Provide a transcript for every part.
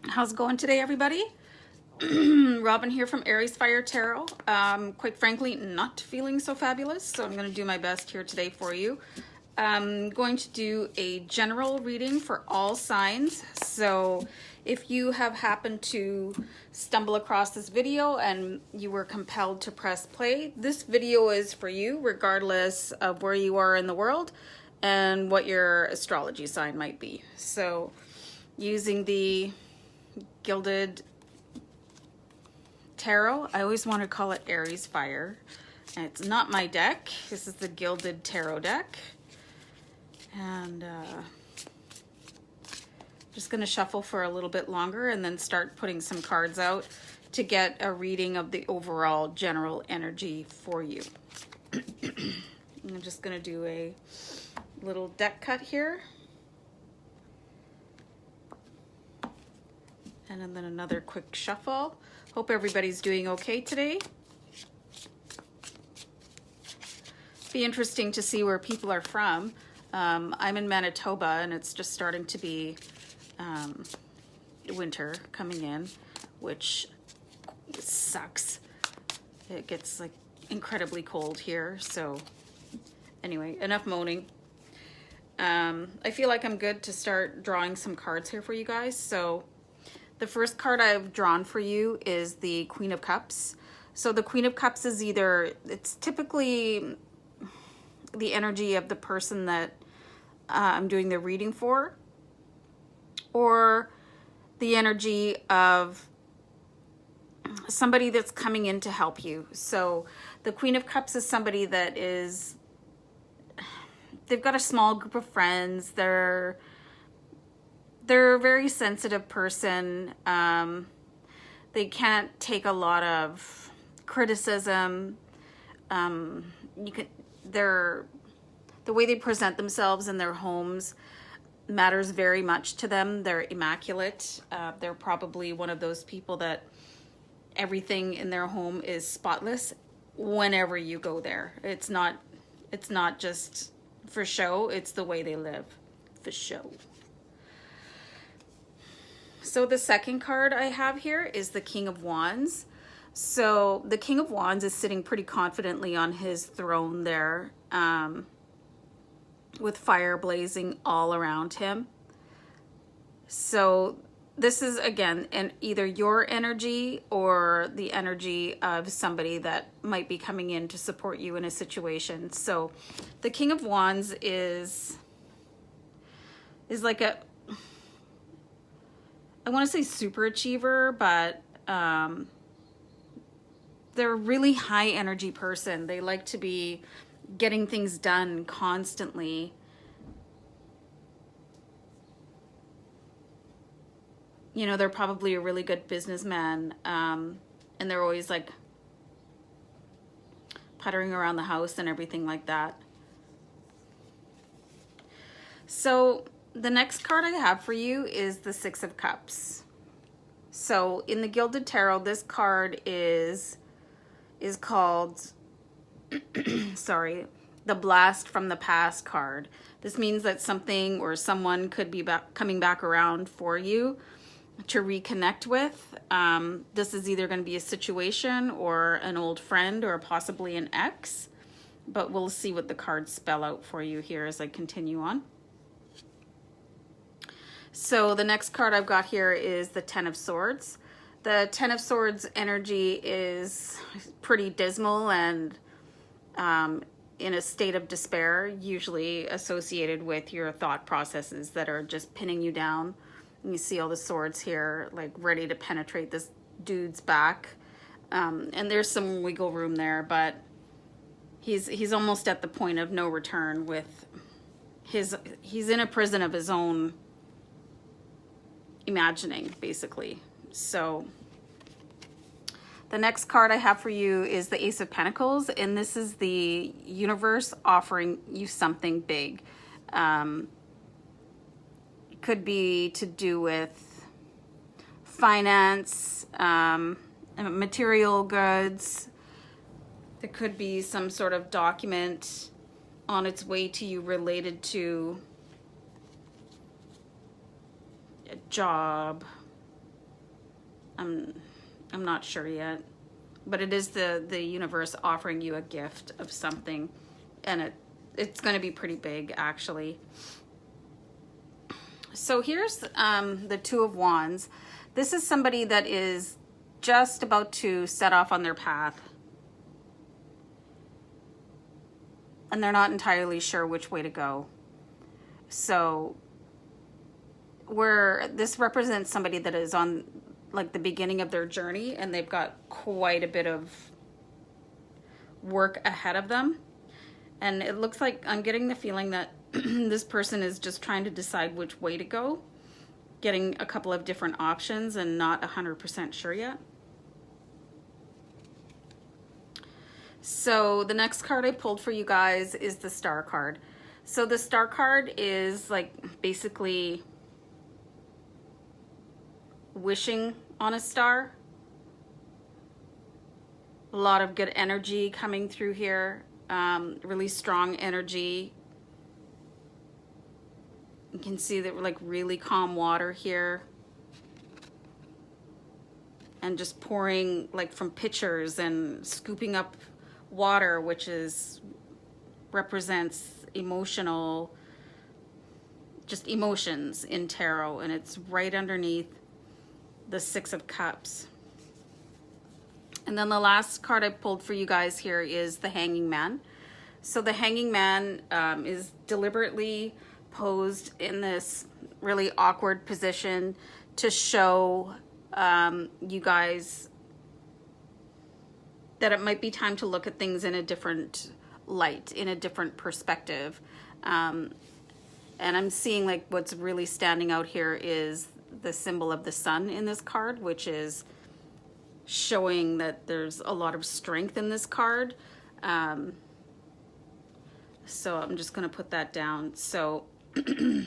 How's it going today, everybody? Robin here from AriesFireTarot. Quite frankly, not feeling so fabulous, so I'm going to do my best here today for you. I'm going to do a general reading for all signs. So if you have happened to stumble across this video and you were compelled to press play, this video is for you regardless of where you are in the world and what your astrology sign might be. So using the Gilded Tarot, I always want to call it AriesFire, and it's not my deck. This is the Gilded Tarot deck, and just going to shuffle for a little bit longer and then start putting some cards out to get a reading of the overall general energy for you. I'm just going to do a little deck cut here. And then another quick shuffle. Hope everybody's doing okay today. Be interesting to see where people are from. I'm in Manitoba and it's just starting to be winter coming in, which sucks. It gets like incredibly cold here. So anyway, enough moaning. I feel like I'm good to start drawing some cards here for you guys. So the first card I've drawn for you is the Queen of Cups. So the Queen of Cups is it's typically the energy of the person that I'm doing the reading for, or the energy of somebody that's coming in to help you. So the Queen of Cups is somebody that they've got a small group of friends. They're a very sensitive person. They can't take a lot of criticism. The way they present themselves in their homes matters very much to them. They're immaculate. They're probably one of those people that everything in their home is spotless whenever you go there. It's not just for show, it's the way they live for show. So the second card I have here is the King of Wands. So the King of Wands is sitting pretty confidently on his throne there, with fire blazing all around him. So this is, again, either your energy or the energy of somebody that might be coming in to support you in a situation. So the King of Wands is like I want to say super achiever, but they're a really high energy person. They like to be getting things done constantly. You know, they're probably a really good businessman, and they're always like puttering around the house and everything like that. So the next card I have for you is the Six of Cups. So in the Gilded Tarot, this card is called, sorry, the Blast from the Past card. This means that something or someone could be coming back around for you to reconnect with. This is either going to be a situation or an old friend or possibly an ex, but we'll see what the cards spell out for you here as I continue on. So the next card I've got here is the Ten of Swords. The Ten of Swords energy is pretty dismal and in a state of despair, usually associated with your thought processes that are just pinning you down. And you see all the swords here, like ready to penetrate this dude's back. And there's some wiggle room there, but he's almost at the point of no return with he's in a prison of his own imagining, basically. So the next card I have for you is the Ace of Pentacles, and this is the universe offering you something big. It could be to do with finance, material goods. There could be some sort of document on its way to you related to a job, I'm not sure yet. But it is the universe offering you a gift of something, and it's going to be pretty big, actually. So here's the Two of Wands. This is somebody that is just about to set off on their path, and they're not entirely sure which way to go. So this represents somebody that is on like the beginning of their journey, and they've got quite a bit of work ahead of them. And it looks like I'm getting the feeling that this person is just trying to decide which way to go, getting a couple of different options and not 100% sure yet. So the next card I pulled for you guys is the Star card. So the Star card is like basically wishing on a star. A lot of good energy coming through here, really strong energy. You can see that we're like really calm water here, and just pouring like from pitchers and scooping up water, which represents emotional, just emotions in tarot, and it's right underneath the Six of Cups. And then the last card I pulled for you guys here is the Hanging Man. So the Hanging Man is deliberately posed in this really awkward position to show you guys that it might be time to look at things in a different light, in a different perspective. And I'm seeing like what's really standing out here is the symbol of the sun in this card, which is showing that there's a lot of strength in this card. So I'm just going to put that down. So this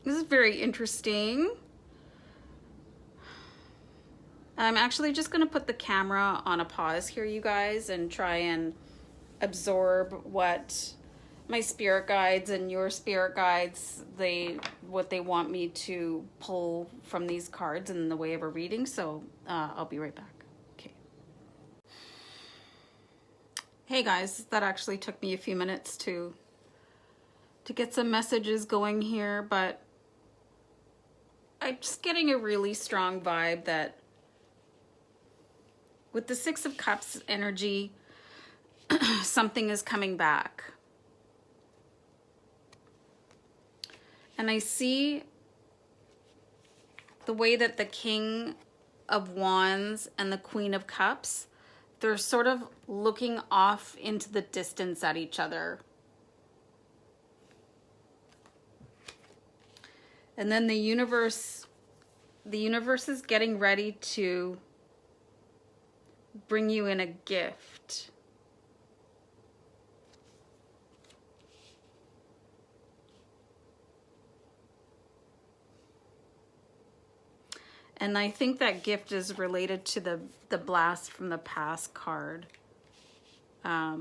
is very interesting. I'm actually just going to put the camera on a pause here, you guys, and try and absorb what my spirit guides and your spirit guides, what they want me to pull from these cards in the way of a reading. So I'll be right back. Okay. Hey guys, that actually took me a few minutes to get some messages going here, but I'm just getting a really strong vibe that with the Six of Cups energy, something is coming back. And I see the way that the King of Wands and the Queen of Cups, they're sort of looking off into the distance at each other. And then the universe is getting ready to bring you in a gift. And I think that gift is related to the Blast from the Past card. I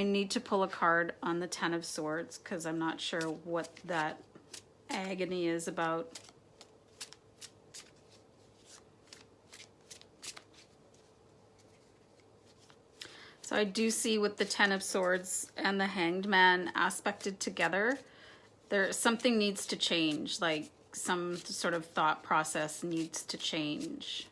need to pull a card on the Ten of Swords because I'm not sure what that agony is about. So I do see with the Ten of Swords and the Hanged Man aspected together, something needs to change, like some sort of thought process needs to change.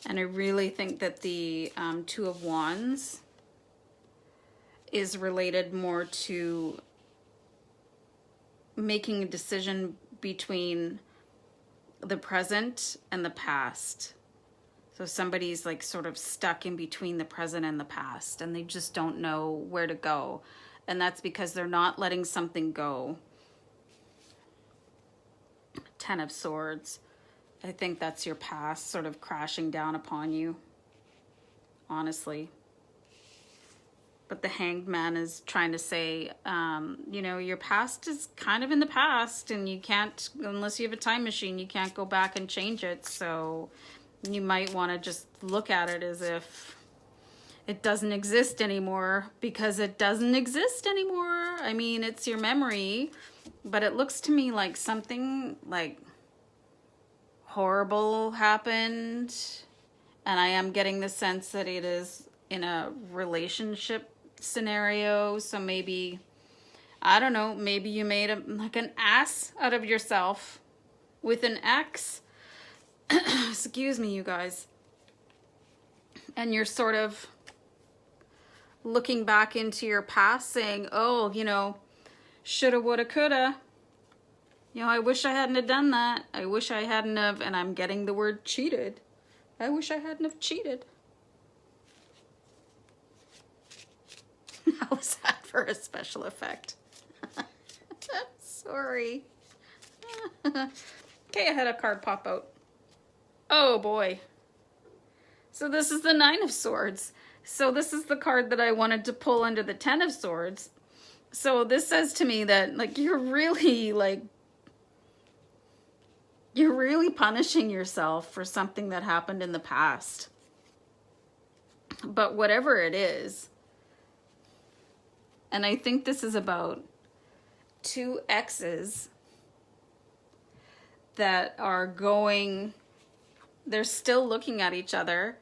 And I really think that the Two of Wands is related more to making a decision between the present and the past. So somebody's like sort of stuck in between the present and the past, and they just don't know where to go. And that's because they're not letting something go. Ten of Swords. I think that's your past sort of crashing down upon you, honestly. But the Hanged Man is trying to say, you know, your past is kind of in the past, and you can't, unless you have a time machine, you can't go back and change it. So you might want to just look at it as if it doesn't exist anymore, because it doesn't exist anymore. I mean, it's your memory, but it looks to me like something like horrible happened. And I am getting the sense that it is in a relationship scenario. So maybe, I don't know, maybe you made like an ass out of yourself with an ex. Excuse me, you guys. And you're sort of looking back into your past saying, oh, you know, shoulda, woulda, coulda. You know, I wish I hadn't have done that. I wish I hadn't have, and I'm getting the word cheated. I wish I hadn't have cheated. How was that for a special effect? Sorry. Okay, I had a card pop out. Oh boy. So this is the Nine of Swords. So this is the card that I wanted to pull under the Ten of Swords. So this says to me that, like, you're really punishing yourself for something that happened in the past. But whatever it is, and I think this is about two exes that are going, they're still looking at each other,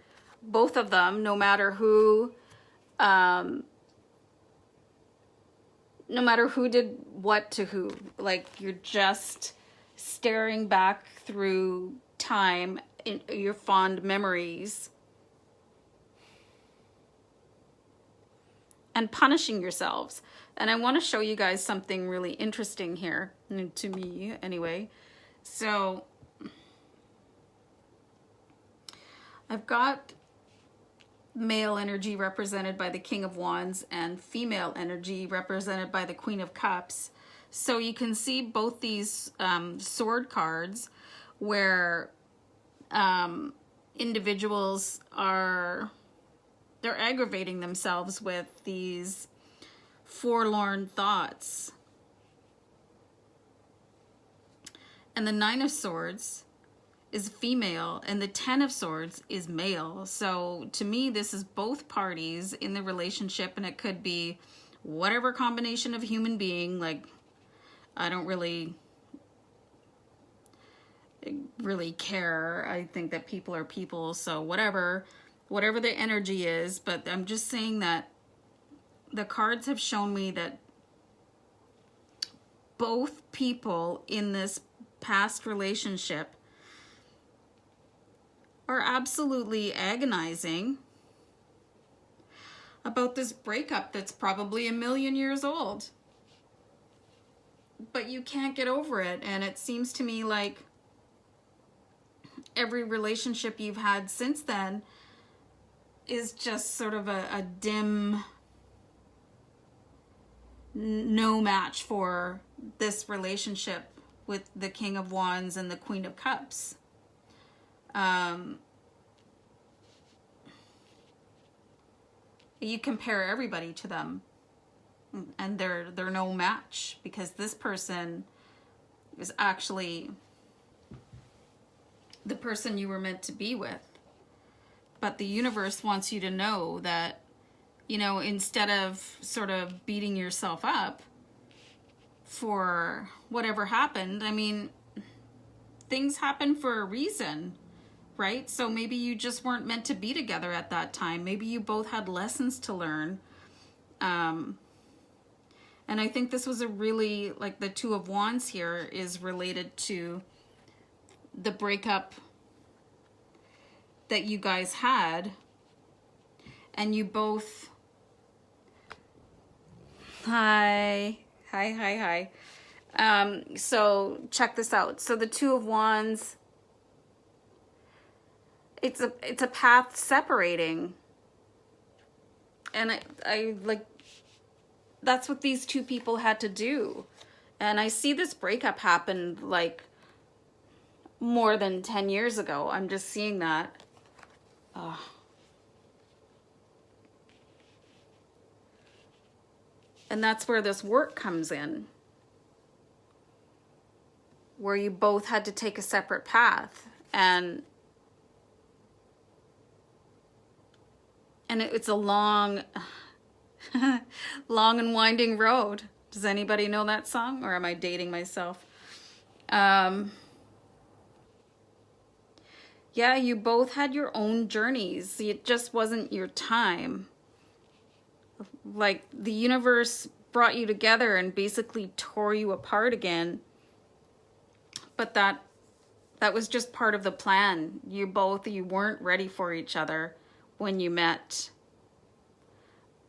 both of them, no matter who did what to who. Like, you're just staring back through time in your fond memories and punishing yourselves. And I want to show you guys something really interesting here, to me anyway. So I've got male energy represented by the King of Wands and female energy represented by the Queen of Cups. So you can see both these sword cards where individuals they're aggravating themselves with these forlorn thoughts. And the Nine of Swords is female and the Ten of Swords is male. So to me, this is both parties in the relationship, and it could be whatever combination of human being. Like, I don't really care. I think that people are people, so whatever the energy is. But I'm just saying that the cards have shown me that both people in this past relationship are absolutely agonizing about this breakup that's probably 1,000,000 years old. But you can't get over it, and it seems to me like every relationship you've had since then is just sort of a dim, no match for this relationship with the King of Wands and the Queen of Cups. You compare everybody to them, and they're no match, because this person is actually the person you were meant to be with. But the universe wants you to know that, you know, instead of sort of beating yourself up for whatever happened, I mean, things happen for a reason, right? So maybe you just weren't meant to be together at that time. Maybe you both had lessons to learn. And I think this was a really, like, the Two of Wands here is related to the breakup that you guys had, and you both, hi. So check this out. So the Two of Wands, it's a path separating, and I like, that's what these two people had to do. And I see this breakup happened like more than 10 years ago. I'm just seeing that. And that's where this work comes in, where you both had to take a separate path. And it's a long, long and winding road. Does anybody know that song, or am I dating myself? Yeah, you both had your own journeys. It just wasn't your time. Like, the universe brought you together and basically tore you apart again. But that was just part of the plan. You weren't ready for each other when you met.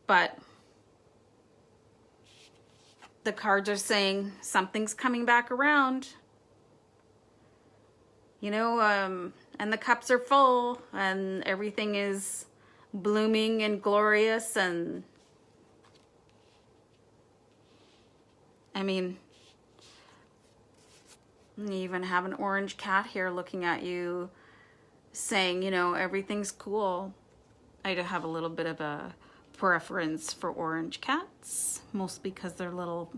But the cards are saying something's coming back around. You know, and the cups are full, and everything is blooming and glorious. And I mean, you even have an orange cat here looking at you, saying, you know, everything's cool. I do have a little bit of a preference for orange cats, mostly because they're little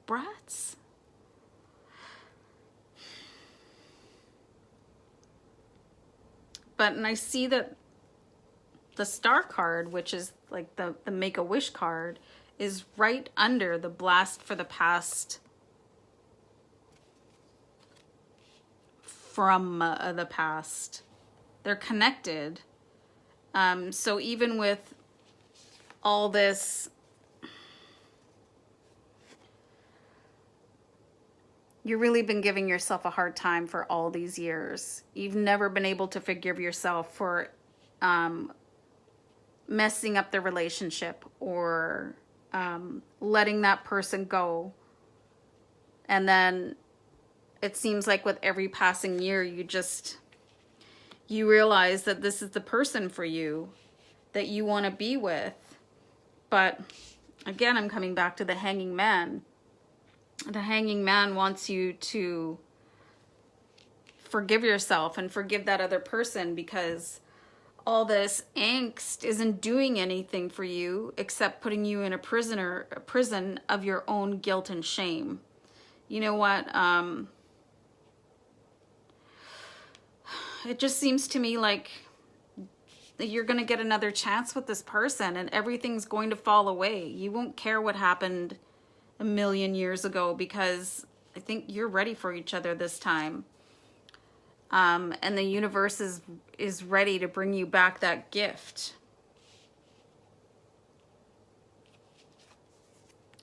brats. But, and I see that the star card, which is like the Make-A-Wish card, is right under the blast for the past from the past. They're connected. So even with all this, you've really been giving yourself a hard time for all these years. You've never been able to forgive yourself for messing up the relationship, or letting that person go. And then it seems like with every passing year, you realize that this is the person for you that you want to be with. But again, I'm coming back to the Hanging Man. The Hanging Man wants you to forgive yourself and forgive that other person, because all this angst isn't doing anything for you except putting you in a prison of your own guilt and shame. You know what? It just seems to me like you're going to get another chance with this person, and everything's going to fall away. You won't care what happened a million years ago, because I think you're ready for each other this time. And the universe is ready to bring you back that gift.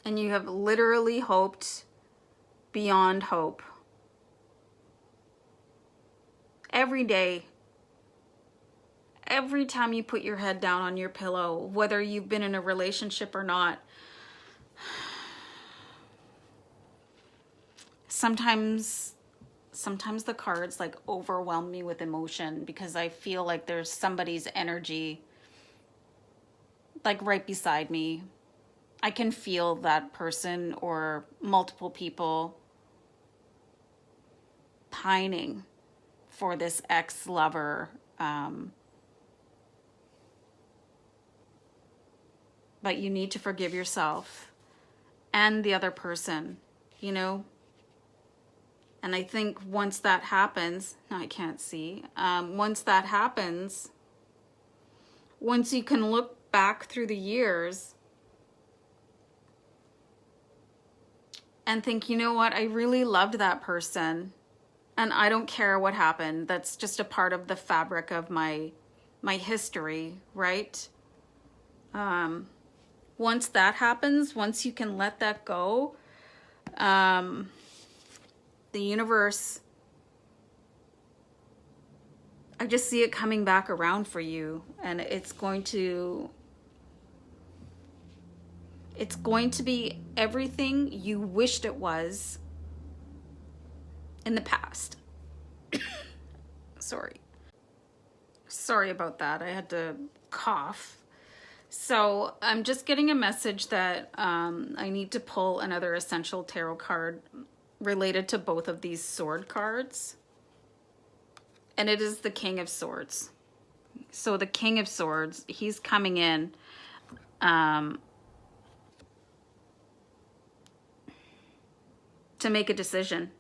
And you have literally hoped beyond hope. Every day, every time you put your head down on your pillow, whether you've been in a relationship or not, sometimes the cards like overwhelm me with emotion, because I feel like there's somebody's energy like right beside me. I can feel that person or multiple people pining for this ex-lover. But you need to forgive yourself and the other person, you know? And I think once that happens, no, I can't see. Once that happens, once you can look back through the years and think, you know what, I really loved that person, and I don't care what happened. That's just a part of the fabric of my history, right? Once that happens, once you can let that go, the universe, I just see it coming back around for you, and it's going to be everything you wished it was in the past. Sorry about that. I had to cough. So I'm just getting a message that I need to pull another essential tarot card related to both of these sword cards. And it is the King of Swords. So the King of Swords, he's coming in. to make a decision.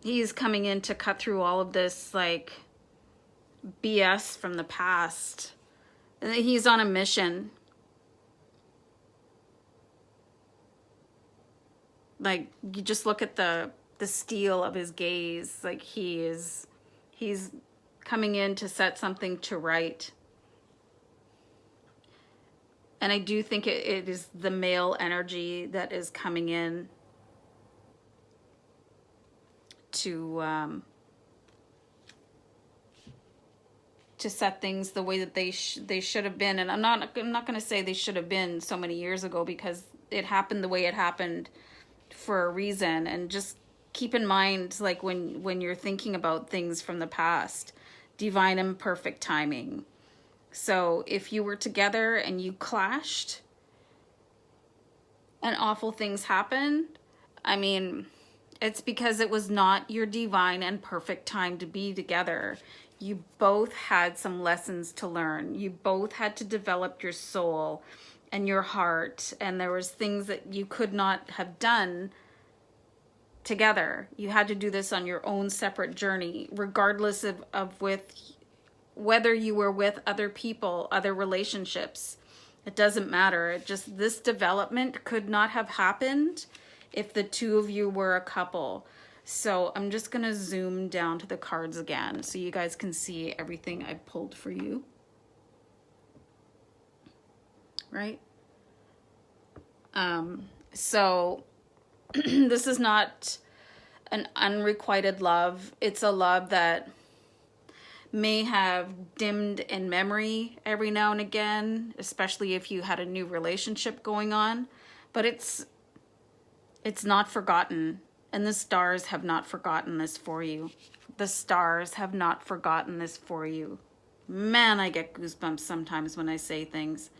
He's coming in to cut through all of this like BS from the past. He's on a mission. Like, you just look at the steel of his gaze. Like, he's coming in to set something to right. And I do think it is the male energy that is coming in to set things the way that they should have been. And I'm not going to say they should have been so many years ago, because it happened the way it happened for a reason. And just keep in mind, like, when you're thinking about things from the past, divine and perfect timing. So if you were together and you clashed and awful things happened, I mean, it's because it was not your divine and perfect time to be together. You both had some lessons to learn. You both had to develop your soul and your heart. And there was things that you could not have done together. You had to do this on your own separate journey, regardless of whether you were with other people, other relationships. It doesn't matter. It just, this development could not have happened if the two of you were a couple. So I'm just going to zoom down to the cards again so you guys can see everything I pulled for you. Right? So this is not an unrequited love. It's a love that may have dimmed in memory every now and again, especially if you had a new relationship going on. But it's not forgotten. And the stars have not forgotten this for you. The stars have not forgotten this for you. Man, I get goosebumps sometimes when I say things.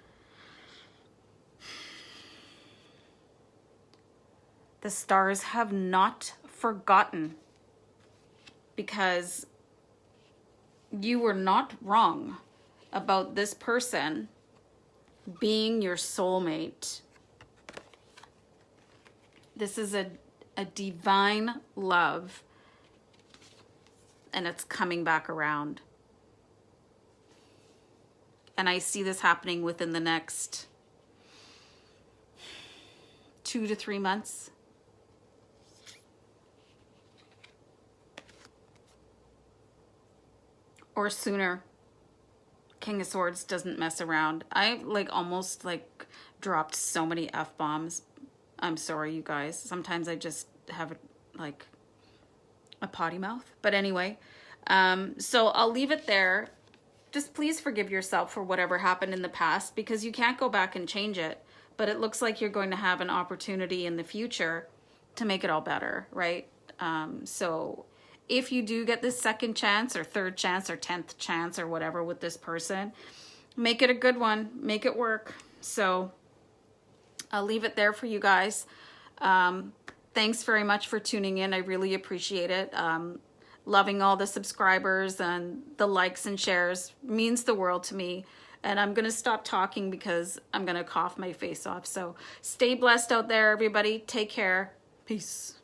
The stars have not forgotten, because you were not wrong about this person being your soulmate. This is a divine love, and it's coming back around. And I see this happening within the next 2 to 3 months. Or sooner. King of Swords doesn't mess around. I almost dropped so many F-bombs. I'm sorry, you guys. Sometimes I just have a potty mouth. But anyway, so I'll leave it there. Just please forgive yourself for whatever happened in the past, because you can't go back and change it. But it looks like you're going to have an opportunity in the future to make it all better, right? So if you do get this second chance or third chance or 10th chance or whatever with this person, make it a good one. Make it work. So I'll leave it there for you guys. Thanks very much for tuning in. I really appreciate it. Loving all the subscribers and the likes and shares means the world to me. And I'm going to stop talking because I'm going to cough my face off. So stay blessed out there, everybody. Take care. Peace.